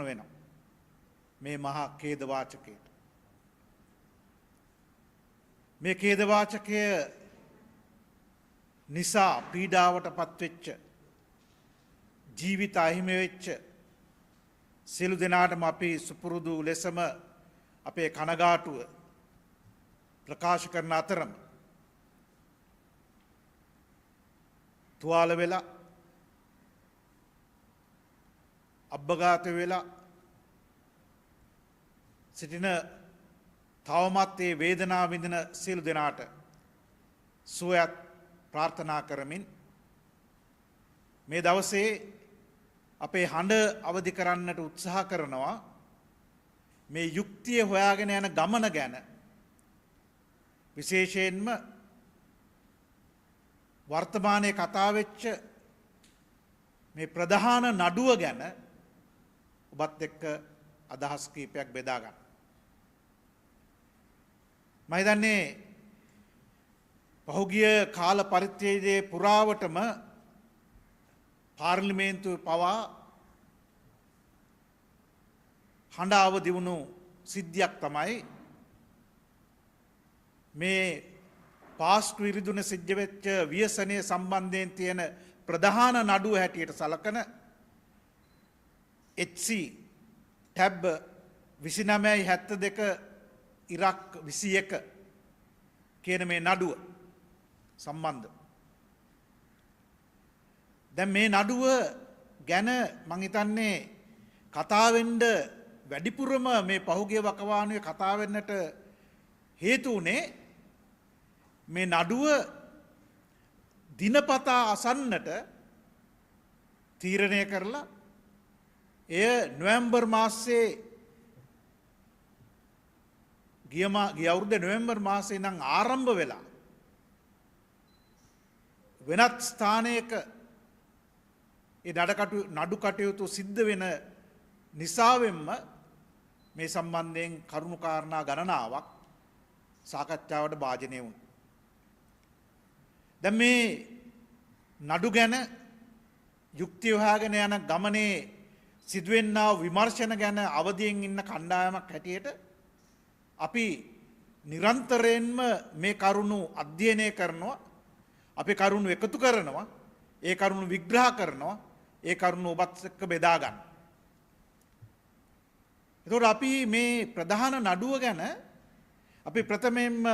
සම්පූර්ණ වෙනවා. මේ මහා ඛේදවාචකයට. මේ ඛේදවාචකය නිසා පීඩාවට පත්වෙච්ච ජීවිත අහිමි වෙච්ච සියලු දෙනාටම අපි සුපුරුදු ලෙසම අපේ කනගාටුව ප්‍රකාශ කරන අතරම තුවාල වෙලා අබ්බඝාත වෙලා සිටින තවමත් ඒ වේදනාව විඳින සියලු දෙනාට සුවයත් ප්‍රාර්ථනා කරමින් මේ දවසේ අපේ හඬ අවදි කරන්නට උත්සාහ කරනවා මේ යුක්තිය හොයාගෙන යන ගමන ගැන විශේෂයෙන්ම වර්තමානයේ කතා වෙච්ච මේ ප්‍රධාන නඩුව ගැන ඔබත් එක්ක අදහස් කීපයක් බෙදා ගන්න. මම හිතන්නේ පහුගිය කාල පරිච්ඡේදයේ පුරාවටම පාර්ලිමේන්තුව පවා හඬ අවදි වුණු සිද්ධියක් තමයි මේ පාස්ට් විරිදුන සිද්ධ වෙච්ච ව්‍යසනය සම්බන්ධයෙන් තියෙන ප්‍රධාන නඩුව හැටියට සලකන HC ටැබ් 29/72 ඉරක් 21 කියන මේ නඩුව සම්බන්ධ. දැන් මේ නඩුව ගැන මං හිතන්නේ කතා වෙන්න වැඩිපුරම මේ පහුගිය වකවානුවේ කතා වෙන්නට හේතු උනේ මේ නඩුව දිනපතා අසන්නට තීරණය කරලා එය නොවැම්බර් මාසයේ ගිය අවුරුද්දේ නොවැම්බර් මාසයේ නම් ආරම්භ වෙලා වෙනත් ස්ථානයක ඒ නඩු කටයුතු සිද්ධ වෙන නිසාවෙන්ම මේ සම්බන්ධයෙන් කරුණු කාරණා ගණනාවක් සාකච්ඡාවට භාජනය වුණා. දැන් මේ නඩු ගැන යුක්තිය හොයාගෙන යන ගමනේ සිදුවෙන්නා විමර්ශන ගැන අවදියෙන් ඉන්න කණ්ඩායමක් හැටියට අපි නිරන්තරයෙන්ම මේ කරුණු අධ්‍යයනය කරනවා. අපි කරුණු එකතු කරනවා. ඒ කරුණු විග්‍රහ කරනවා. ඒ කරුණු ඔබත් එක්ක බෙදා ගන්න. එතකොට අපි මේ ප්‍රධාන නඩුව ගැන අපි ප්‍රථමයෙන්ම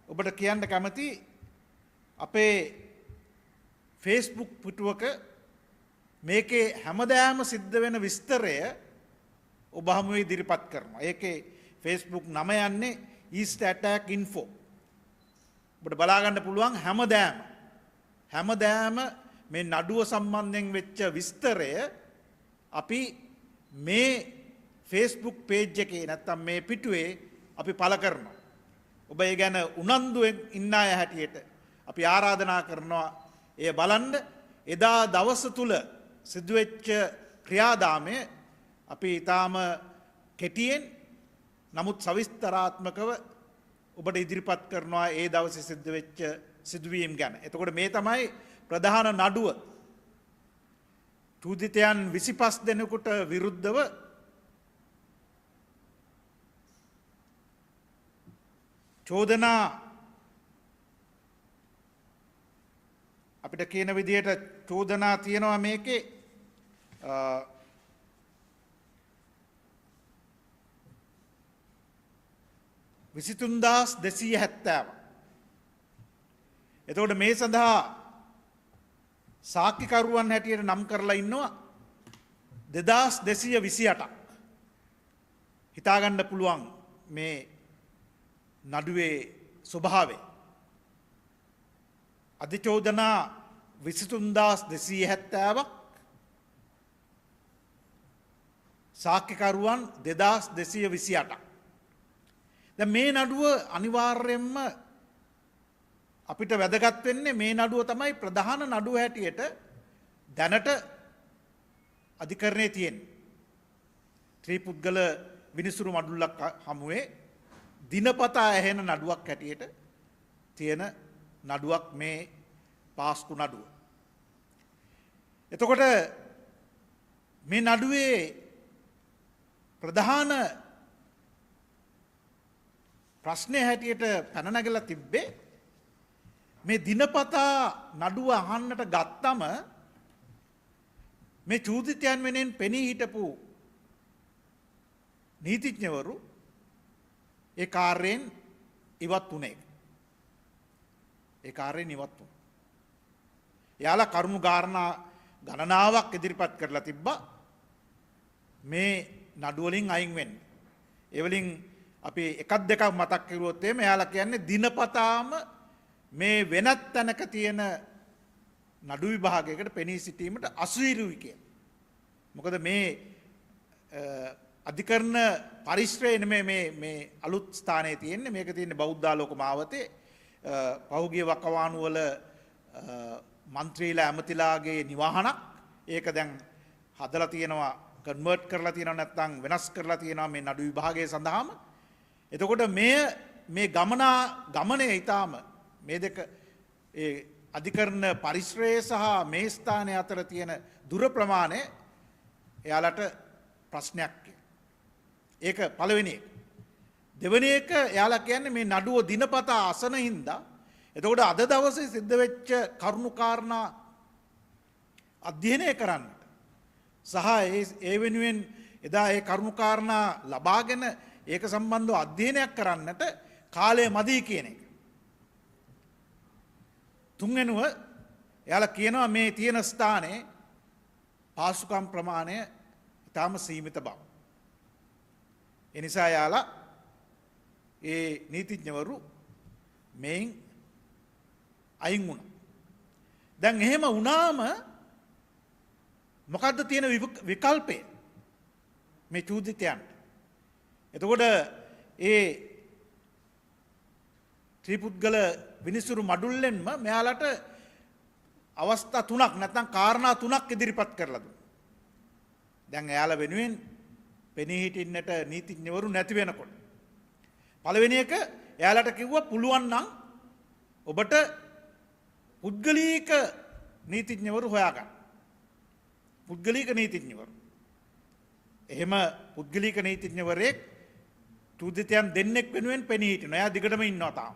ඔබට කියන්න කැමති අපේ Facebook පුටුවක මේකේ හැමදාම සිද්ධ වෙන විස්තරය ඔබ හමුවේ ඉදිරිපත් කරනවා. ඒකේ Facebook නම යන්නේ East Attack Info. ඔබට බලා ගන්න පුළුවන් හැමදාම මේ නඩුව සම්බන්ධයෙන් වෙච්ච විස්තරය අපි මේ Facebook page එකේ නැත්තම් මේ පිටුවේ අපි පළ කරනවා. ඔබ ඒ ගැන උනන්දුවෙන් ඉන්න අය හැටියට අපි ආරාධනා කරනවා එය බලන්න. එදා දවස තුල සිදුවෙච්ච ක්‍රියාදාමය අපි ඊටාම කෙටියෙන් නමුත් සවිස්තරාත්මකව ඔබට ඉදිරිපත් කරනවා ඒ දවසේ සිද්ධ වෙච්ච සිදුවීම් ගැන. එතකොට මේ තමයි ප්‍රධාන නඩුව. චූදිතයන් 25 දෙනෙකුට විරුද්ධව චෝදනා අපිට කියන විදිහට චෝදනා තියෙනවා මේකේ 23270. එතකොට මේ සඳහා සාක්ෂිකරුවන් හැටියට නම් කරලා ඉන්නවා 2228ක්. හිතාගන්න පුළුවන් මේ නඩුවේ ස්වභාවය. අධිචෝදනා 23270ක්, සාක්ෂිකරුවන් 2228ක්. දැන් මේ නඩුව අනිවාර්යයෙන්ම අපිට වැදගත් වෙන්නේ මේ නඩුව තමයි ප්‍රධාන නඩුව හැටියට දැනට අධිකරණයේ තියෙන්නේ. ත්‍රිපුද්ගල විනිසුරු මඩුල්ලක් හමුවේ දිනපතා ඇහෙන නඩුවක් හැටියට තියෙන නඩුවක් මේ පාස්කු නඩුව. එතකොට මේ නඩුවේ ප්‍රධාන ප්‍රශ්නය හැටියට පැන නැගලා තිබ්බේ මේ දිනපතා නඩුව අහන්නට ගත්තම මේ චූදිතයන් වෙනෙන් පෙනී හිටපු නීතිඥවරු ඒ කාර්යයෙන් ඉවත් වුණේ. ඒ කාර්යයෙන් ඉවත් වුණා. එයාලා කරුණු කාරණා ගණනාවක් ඉදිරිපත් කරලා තිබ්බා මේ නඩුව වලින් අයින් වෙන්න. ඒ වලින් අපි එකක් දෙකක් මතක් කරුවොත් එimhe එයාලා කියන්නේ දිනපතාම මේ වෙනත් තැනක තියෙන නඩු විභාගයකට පෙනී සිටීමට අසීරුයි කියලා. මොකද මේ අධිකරණ පරිශ්‍රය නෙමෙයි මේ අලුත් ස්ථානයේ තියෙන්නේ. මේක තියෙන්නේ බෞද්ධාලෝක මාවතේ පහුගිය වකවානු වල මන්ත්‍රීලා ඇමතිලාගේ නිවාහනක්. ඒක දැන් හදලා තියෙනවා, කන්වර්ට් කරලා තියෙනවා, නැත්නම් වෙනස් කරලා තියෙනවා මේ නඩු විභාගය සඳහාම. එතකොට මේ ගමනේ ඊටාම මේ දෙක ඒ අධිකරණ පරිශ්‍රය සහ මේ ස්ථානය අතර තියෙන දුර ප්‍රමාණය එයාලට ප්‍රශ්නයක්. ඒක පළවෙනි එක. දෙවෙනි එක එයාලා කියන්නේ මේ නඩුව දිනපතා අසන හින්දා එතකොට අද දවසේ සිද්ධ වෙච්ච කරුණු කාරණා අධ්‍යයනය කරන්නට සහ ඒ වෙනුවෙන් එදා ඒ කරුණු කාරණා ලබාගෙන ඒක සම්බන්ධව අධ්‍යයනයක් කරන්නට කාලය මදි කියන එක. තුන්වෙනුව එයාලා කියනවා මේ තියෙන ස්ථානයේ පාසුකම් ප්‍රමාණය ඉතාම සීමිත බව. ඒ නිසා එයාලා ඒ නීතිඥවරු මේන් අයින් වුණා. දැන් එහෙම වුණාම මොකද්ද තියෙන විකල්පය මේ චූදිතයන්ට? එතකොට ඒ ත්‍රිපුද්ගල විනිසුරු මඩුල්ලෙන්ම මෙයාලට අවස්ථා තුනක් නැත්නම් කාරණා තුනක් ඉදිරිපත් කරලා දුන්නා. දැන් එයාලා වෙනුවෙන් පෙනී හිටින්නට නීතිඥවරු නැති වෙනකොට පළවෙනි එක එයාලට කිව්වා පුළුවන් නම් ඔබට පුද්ගලික නීතිඥවරු හොයාගන්න. පුද්ගලික නීතිඥවරු. එහෙම පුද්ගලික නීතිඥවරයෙක් චූදිතයන් දෙන්නෙක් වෙනුවෙන් පෙනී හිටිනවා. එයා දිගටම ඉන්නවා තාම.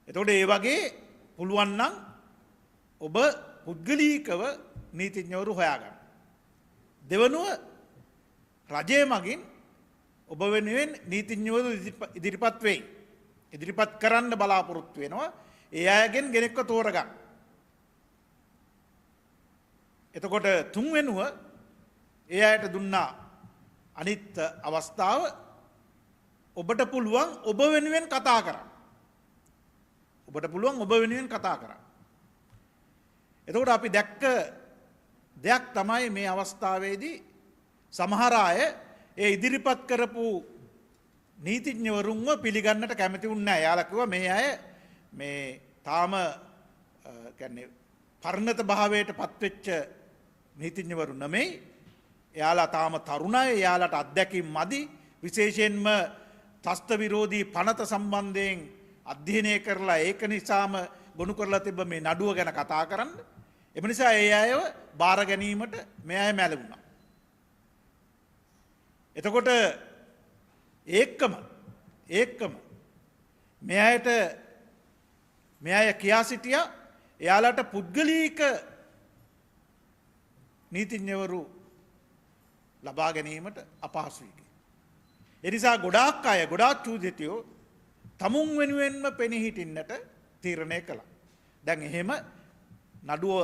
එතකොට ඒ වගේ පුළුවන් නම් ඔබ පුද්ගලිකව නීතිඥවරු හොයාගන්න. දෙවනුව රජය මගින් ඔබ වෙනුවෙන් නීතිඥවරු ඉදිරිපත් වෙයි. ඉදිරිපත් කරන්න බලාපොරොත්තු වෙනවා. ඒ අයගෙන් කෙනෙක්ව තෝරගන්න. එතකොට තුන්වෙනුව ඒ අයට දුන්නා අනිත් අවස්ථාව ඔබට පුළුවන් ඔබ වෙනුවෙන් කතා කරන්න. ඔබට පුළුවන් ඔබ වෙනුවෙන් කතා කරන්න. එතකොට අපි දැක්ක දෙයක් තමයි මේ අවස්ථාවේදී සමහර අය ඒ ඉදිරිපත් කරපු නීතිඥවරුන්ව පිළිගන්නට කැමති වුණේ නැහැ. යාලා කිව්වා මේ අය මේ තාම කියන්නේ පරිණත භාවයට පත්වෙච්ච නීතිඥවරු නෙමෙයි. එයාලා තාම තරුණයි. එයාලට අත්දැකීම් මදි. විශේෂයෙන්ම ත්‍රස්ත විරෝධී පනත සම්බන්ධයෙන් අධ්‍යයනය කරලා ඒක නිසාම ගොනු කරලා තිබ්බ මේ නඩුව ගැන කතා කරන්න. එම නිසා ඒ අයව බාර ගැනීමට මේ අය මැළුණා. එතකොට ඒකම මේ අය කියා සිටියා එයාලට පුද්ගලික නීතිඥවරු ලබා ගැනීමට අපහසුයි. එනිසා ගොඩාක් චූදිතයෝ තමුන් වෙනුවෙන්ම පෙනී හිටින්නට තීරණය කළා. දැන් එහෙම නඩුව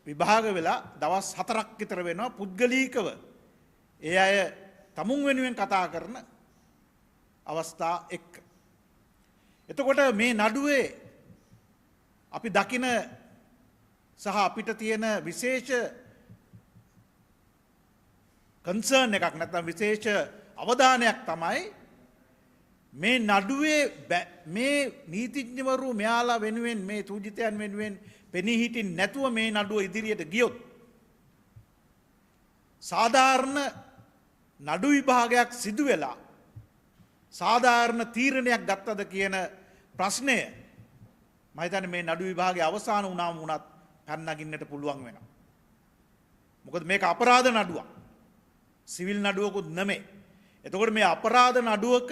විභාග වෙලා දවස් 4ක් විතර වෙනවා පුද්ගලිකව ඒ අය තමුන් වෙනුවෙන් කතා කරන අවස්ථා එක්ක. එතකොට මේ නඩුවේ අපි දකින සහ අපිට තියෙන විශේෂ කන්සර්න් එකක් නැත්නම් විශේෂ අවධානයක් තමයි මේ නඩුවේ මේ නීතිඥවරු මෙයාලා වෙනුවෙන් මේ චූදිතයන් වෙනුවෙන් පෙනී හිටින් නැතුව මේ නඩුව ඉදිරියට ගියොත් සාධාරණ නඩු විභාගයක් සිදු වෙලා සාධාරණ තීරණයක් ගත්තද කියන ප්‍රශ්නය මම හිතන්නේ මේ නඩු විභාගයේ අවසාන වුණාම වුණත් පැන නගින්නට පුළුවන් වෙනවා. මොකද මේක අපරාධ නඩුවක්. සිවිල් නඩුවකුත් නෙමෙයි. එතකොට මේ අපරාධ නඩුවක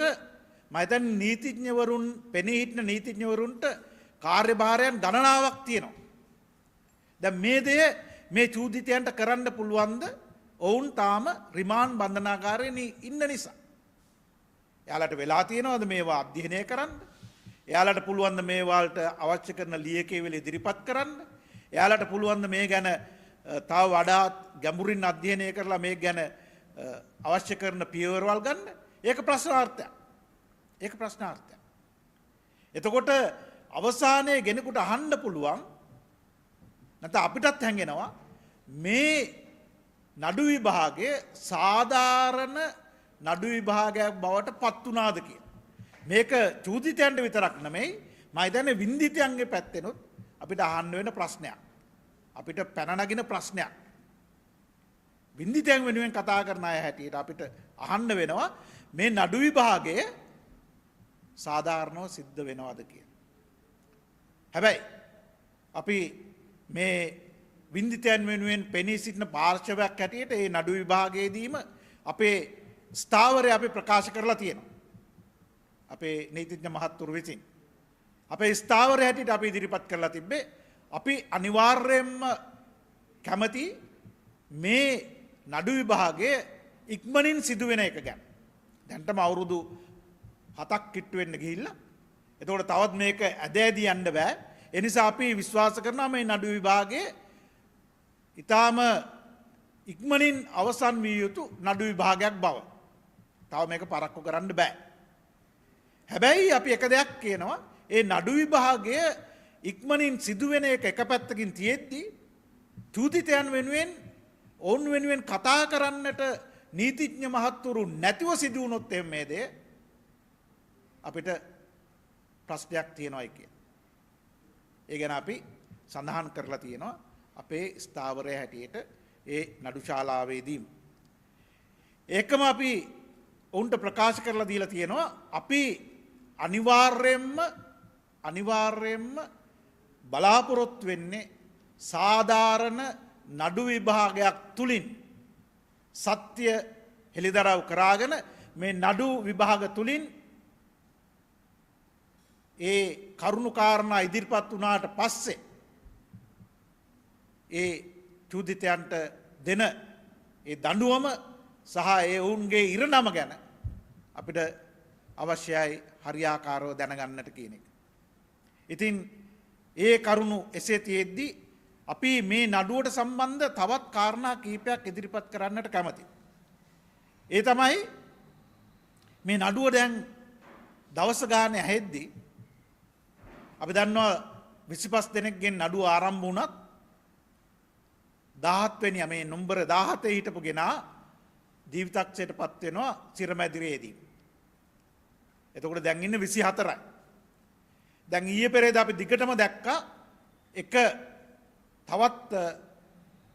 මම හිතන්නේ නීතිඥවරුන් පෙනී හිටන නීතිඥවරුන්ට කාර්යභාරයන් ගණනාවක් තියෙනවා. දැන් මේ දේ මේ චූදිතයන්ට කරන්න පුළුවන්ද? ඔවුන් තාම රිමාන්ඩ් බන්ධනාගාරයේ ඉන්න නිසා. එයාලට වෙලා තියෙනවද මේවා අධ්‍යයනය කරන්න? එයාලට පුළුවන් ද මේවාට අවශ්‍ය කරන ලියකියවිලි ඉදිරිපත් කරන්න? එයාලට පුළුවන් ද මේ ගැන තව වඩාත් ගැඹුරින් අධ්‍යයනය කරලා මේ ගැන අවශ්‍ය කරන පියවරවල් ගන්න? ඒක ප්‍රශ්නාර්ථයක්. ඒක ප්‍රශ්නාර්ථයක්. එතකොට අවසානයේ කෙනෙකුට අහන්න පුළුවන් නැත්නම් අපිටත් හැඟෙනවා මේ නඩු විභාගයේ සාධාරණ නඩු විභාගයක් බවට පත් වුණාද කියලා. මේක චූදිතයන්ට විතරක් නෙමෙයි මම හිතන්නේ වින්දිතයන්ගේ පැත්තෙනුත් අපිට අහන්න වෙන ප්‍රශ්නයක්. අපිට පැන නගින ප්‍රශ්නයක්. වින්දිතයන් වෙනුවෙන් කතා කරන අය හැටියට අපිට අහන්න වෙනවා මේ නඩු විභාගය සාධාරණව සිද්ධ වෙනවද කියලා. හැබැයි අපි මේ වින්දිතයන් වෙනුවෙන් පෙනී සිටින පාර්ශවයක් හැටියට මේ නඩු විභාගයේදීම අපේ ස්ථාවරය අපි ප්‍රකාශ කරලා තියෙනවා. අපේ නීතිඥ මහත්තුරු විසින් අපේ ස්ථාවරය හැටියට අපි ඉදිරිපත් කරලා තිබ්බේ අපි අනිවාර්යයෙන්ම කැමති මේ නඩු විභාගයේ ඉක්මනින් සිදුවෙන එක ගැන. දැන්ටම අවුරුදු 7ක් කිට්ටු වෙන්න ගිහිල්ලා. එතකොට තවත් මේක ඇද ඇදී යන්න බෑ. ඒ නිසා අපි විශ්වාස කරනවා මේ නඩු විභාගයේ ඊටාම ඉක්මනින් අවසන් විය යුතු නඩු විභාගයක් බව. තව මේක පරක්කු කරන්න බෑ. හැබැයි අපි එක දෙයක් කියනවා ඒ නඩු විභාගය ඉක්මනින් සිදුවෙන එක පැත්තකින් තියෙද්දී චූදිතයන් වෙනුවෙන් ඔවුන් වෙනුවෙන් කතා කරන්නට නීතිඥ මහත්වරු නැතිව සිදු වුණොත් මේ දේ අපිට ප්‍රශ්නයක් තියෙනවායි කිය. ඒ ගැන අපි සඳහන් කරලා තියෙනවා අපේ ස්ථාවරය හැටියට ඒ නඩු ශාලාවේදීම. ඒකම අපි ඔවුන්ට ප්‍රකාශ කරලා දීලා තියෙනවා අපි අනිවාර්යයෙන්ම බලාපොරොත්තු වෙන්නේ සාධාරණ නඩු විභාගයක් තුලින් සත්‍ය හෙළිදරව් කරාගෙන මේ නඩු විභාග තුලින් ඒ කරුණු කාරණා ඉදිරිපත් වුණාට පස්සේ ඒ චූදිතයන්ට දෙන ඒ දඬුවම සහ ඒ ඔවුන්ගේ ඉරණම ගැන අපිට අවශ්‍යයි හරියාකාරව දැනගන්නට කියන එක. ඉතින් ඒ කරුණු එසේ තියෙද්දි අපි මේ නඩුවට සම්බන්ධ තවත් කාරණා කීපයක් ඉදිරිපත් කරන්නට කැමතියි. ඒ තමයි මේ නඩුව දැන් දවස් ගානේ ඇහෙද්දී අපි දන්නවා 25 දෙනෙක්ගෙන් නඩුව ආරම්භ වුණත් 17 වෙනියා මේ නම්බර 17 හිටපු ගෙනා ජීවිතක්ෂයටපත් වෙනවා සිරමැදිරියේදී. එතකොට දැන් ඉන්නේ 24යි. දැන් ඊයේ පෙරේද අපි දිගටම දැක්කා එක තවත්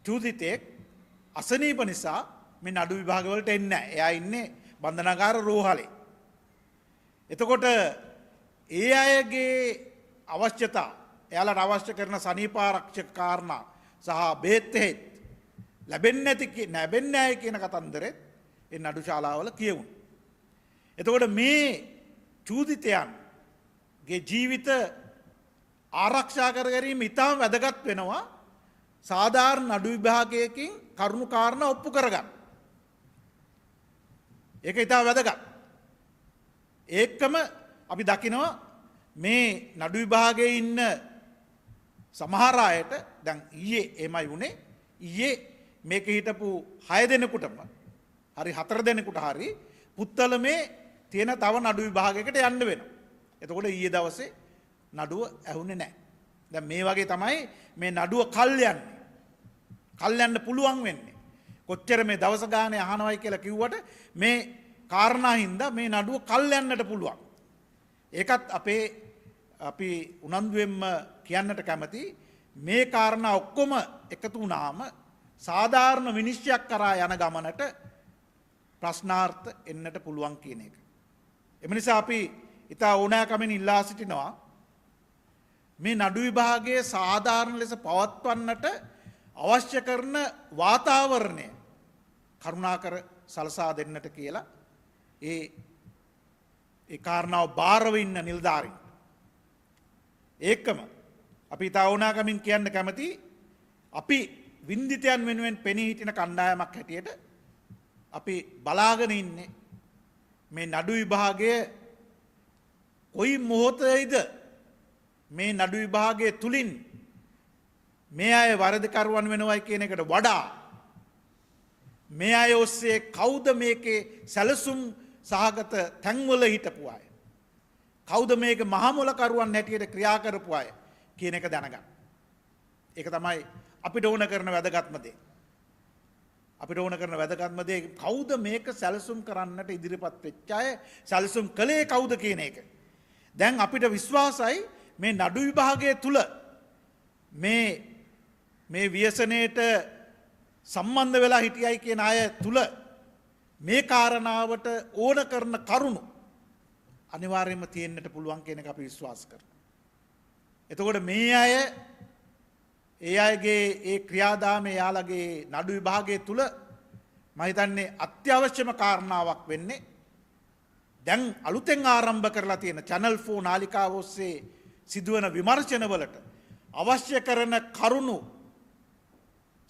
චූදිතෙක් අසනීප නිසා මේ නඩු විභාග වලට එන්නේ නැහැ. එයා ඉන්නේ බන්ධනාගාර රෝහලේ. එතකොට ඒ අයගේ අවශ්‍යතා එයාලට අවශ්‍ය කරන සනීපාරක්ෂක කාරණා සහ බේත් හේත් ලැබෙන්නේ නැහැ කියන කතන්දරෙත් ඒ නඩු ශාලාවල කියවුණා. එතකොට මේ චූදිතයන්ගේ ජීවිත ආරක්ෂා කර ගැනීම ඉතාම වැදගත් වෙනවා සාධාරණ නඩු විභාගයකින් කරුණු කාරණා ඔප්පු කරගන්න. ඒක ඉතාම වැදගත්. ඒකම අපි දකිනවා මේ නඩු විභාගයේ ඉන්න සමහර අයට දැන් ඊයේ එමය වුණේ ඊයේ මේක හිටපු 6 දෙනෙකුටම හරි 4 දෙනෙකුට හරි පුත්තලමේ තියෙන තව නඩු විභාගයකට යන්න වෙනවා. එතකොට ඊයේ දවසේ නඩුව ඇහුනේ නැහැ. දැන් මේ වගේ තමයි මේ නඩුව කල් යන්නේ. කල් යන්න පුළුවන් වෙන්නේ. කොච්චර මේ දවස ගානේ අහනවයි කියලා කිව්වට මේ කාරණා හින්දා මේ නඩුව කල් යන්නට පුළුවන්. ඒකත් අපි උනන්දුවෙන්ම කියන්නට කැමති මේ කාරණා ඔක්කොම එකතු වුණාම සාධාරණ විනිශ්චයක් කරා යන ගමනට ප්‍රශ්නාර්ථ එන්නට පුළුවන් කියන එක. එම නිසා අපි ඉතා ඕනෑකමින් ඉල්ලා සිටිනවා මේ නඩු විභාගයේ සාධාරණ ලෙස පවත්වන්නට අවශ්‍ය කරන වාතාවරණය කරුණාකර සලසා දෙන්නට කියලා ඒ කාරණාව බාරව ඉන්න නිලධාරීන්. ඒකම අපි තවුනාකමින් කියන්න කැමති අපි වින්දිතයන් වෙනුවෙන් පෙනී හිටින කණ්ඩායමක් හැටියට අපි බලාගෙන ඉන්නේ මේ නඩු විභාගය කොයි මොහොතේද මේ නඩු විභාගය තුලින් මේ අය වරදකරුවන් වෙනවයි කියන එකට වඩා මේ අය ඔස්සේ කවුද මේකේ සැලසුම් සහගත තැන්වල හිටපු අය කවුද මේක මහමොලකරුවන් හැටියට ක්‍රියා කරපු අය කියන එක දැනගන්න. ඒක තමයි අපිට ඕන කරන වැදගත්ම දේ. අපිට ඕන කරන වැදගත්ම දේ කවුද මේක සැලසුම් කරන්නට ඉදිරිපත් වෙච්ච අය සැලසුම් කළේ කවුද කියන එක. දැන් අපිට විශ්වාසයි මේ නඩු විභාගය තුල මේ ව්‍යසනයට සම්බන්ධ වෙලා හිටියයි කියන අය තුල මේ කාරණාවට ඕන කරන කරුණු අනිවාර්යයෙන්ම තියෙන්නට පුළුවන් කියන එක අපි විශ්වාස කරනවා. එතකොට මේ අය ඒ අයගේ ඒ ක්‍රියාදාමයේ යාළගේ නඩු විභාගයේ තුල මම හිතන්නේ අත්‍යවශ්‍යම කාරණාවක් වෙන්නේ දැන් අලුතෙන් ආරම්භ කරලා තියෙන channel 4 නාලිකාව ඔස්සේ සිදුවන විමර්ශනවලට අවශ්‍ය කරන කරුණු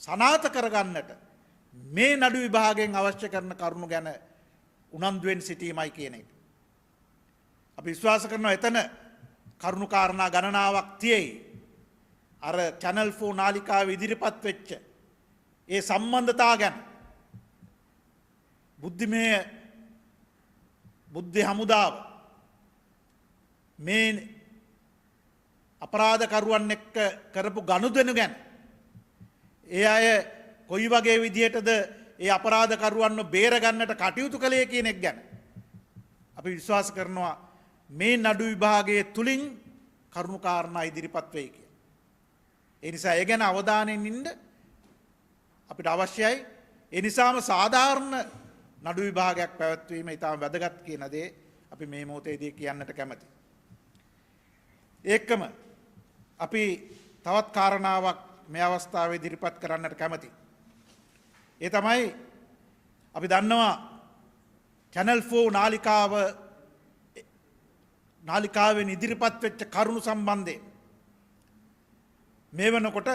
සනාථ කරගන්නට මේ නඩු විභාගයෙන් අවශ්‍ය කරන කරුණු ගැන උනන්දුවෙන් සිටීමයි කියන එක. අපි විශ්වාස කරනවා එතන කරුණු කාරණා ගණනාවක් තියෙයි. අර channel 4 නාලිකාවේ ඉදිරිපත් වෙච්ච ඒ සම්බන්ධතා ගැන බුද්ධි හමුදාව මේ අපරාධකරුවන් එක්ක කරපු ගනුදෙනු ගැන ඒ අය කොයි වගේ විදිහටද ඒ අපරාධකරුවන්ව බේරගන්නට කටයුතු කළේ කියන එක ගැන අපි විශ්වාස කරනවා මේ නඩු විභාගයේ තුලින් කරුණු කාරණා ඉදිරිපත් වෙයි කියලා. ඒ නිසා ඒ ගැන අවධානයෙන් ඉන්න අපිට අවශ්‍යයි. ඒ නිසාම සාධාරණ නඩු විභාගයක් පැවැත්වීම ඉතාම වැදගත් කියන දේ අපි මේ මොහොතේදී කියන්නට කැමතියි. ඒකම අපි තවත් කාරණාවක් මේ අවස්ථාවේ ඉදිරිපත් කරන්නට කැමතියි. ඒ තමයි අපි දන්නවා channel 4 නාලිකාවෙන් ඉදිරිපත් වෙච්ච කරුණු සම්බන්ධයෙන් මේ වෙනකොට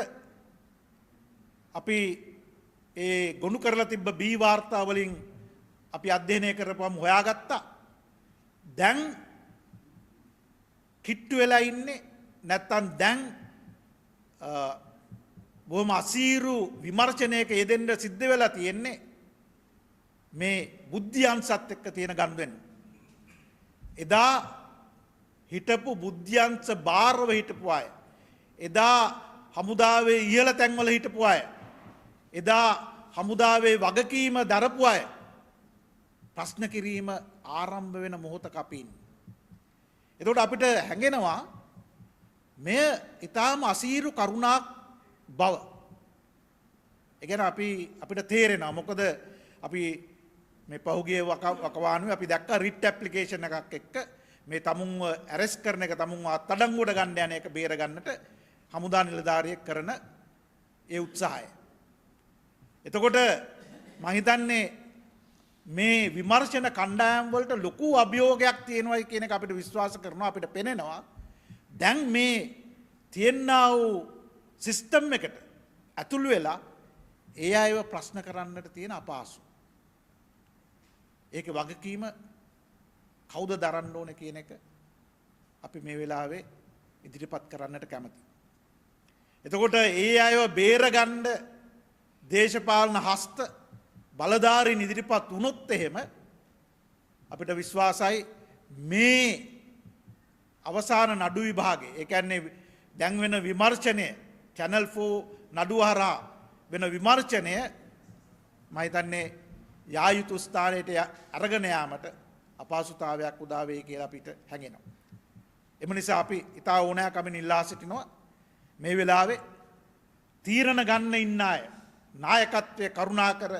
අපි ඒ ගොනු කරලා තිබ්බ බී වාර්තා වලින් අපි අධ්‍යයනය කරපුවම හොයාගත්තා. දැන් කිට්ටු වෙලා ඉන්නේ නැත්තම් දැන් බොහොම අසීරු විමර්ශනයක යෙදෙන්න සිද්ධ වෙලා තියෙන්නේ මේ බුද්ධ්‍යංශත් එක්ක තියෙන ගනුදෙනු. එදා හිටපු බුද්ධ්‍යංශ බාරව හිටපු අය, එදා හමුදාවේ ඉහළ තැන්වල හිටපු අය, එදා හමුදාවේ වගකීම දරපු අය ප්‍රශ්න කිරීම ආරම්භ වෙන මොහොතක අපි ඉන්නේ. එතකොට අපිට හැඟෙනවා මෙය ඊටාම අසීරු කරුණාක් බව. ඒ කියන්නේ අපිට තේරෙනවා මොකද අපි මේ පහුගිය වකවානුවේ අපි දැක්ක රිට් ඇප්ලිකේෂන් එකක් එක්ක මේ තමුන්ව ඇරෙස්ට් කරන එක තමුන්ව අත්අඩංගුවට ගන්න යන එක බේර ගන්නට හමුදා නිලධාරියෙක් කරන ඒ උත්සාහය. එතකොට මම හිතන්නේ මේ විමර්ශන කණ්ඩායම් වලට ලොකු අභියෝගයක් තියෙනවායි කියන එක අපිට විශ්වාස කරනවා. අපිට පෙනෙනවා දැන් මේ තියෙනා වූ සිස්ටම් එකට ඇතුළු වෙලා ඒ අයව ප්‍රශ්න කරන්නට තියෙන අපහසු. ඒකේ වගකීම කවුද දරන්න ඕනේ කියන එක අපි මේ වෙලාවේ ඉදිරිපත් කරන්නට කැමතියි. එතකොට ඒ අයව බේරගන්න දේශපාලන හස්ත බලධාරීන් ඉදිරිපත් වුණොත් එහෙම අපිට විශ්වාසයි මේ අවසාන නඩු විභාගය, ඒ කියන්නේ දැන් වෙන විමර්ශනය, channel 4 නඩුව හරහා වෙන විමර්ශනය මම හිතන්නේ යා යුතු ස්ථානයට අරගෙන යාමට අපහසුතාවයක් උදා වෙයි කියලා අපිට හැඟෙනවා. එම නිසා අපි ඉතා ඕනෑකමින් ඉල්ලා සිටිනවා මේ වෙලාවේ තීරණ ගන්න ඉන්න අය නායකත්වයේ කරුණාකර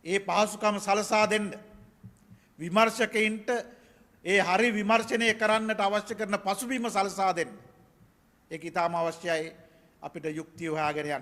ඒ පහසුකම සලසා දෙන්න, විමර්ශකයින්ට ඒ හරි විමර්ශනය කරන්නට අවශ්‍ය කරන පසුබිම සලසා දෙන්න. ඒක ඉතාම අවශ්‍යයි අපිට යුක්තිය හොයාගෙන යන්න.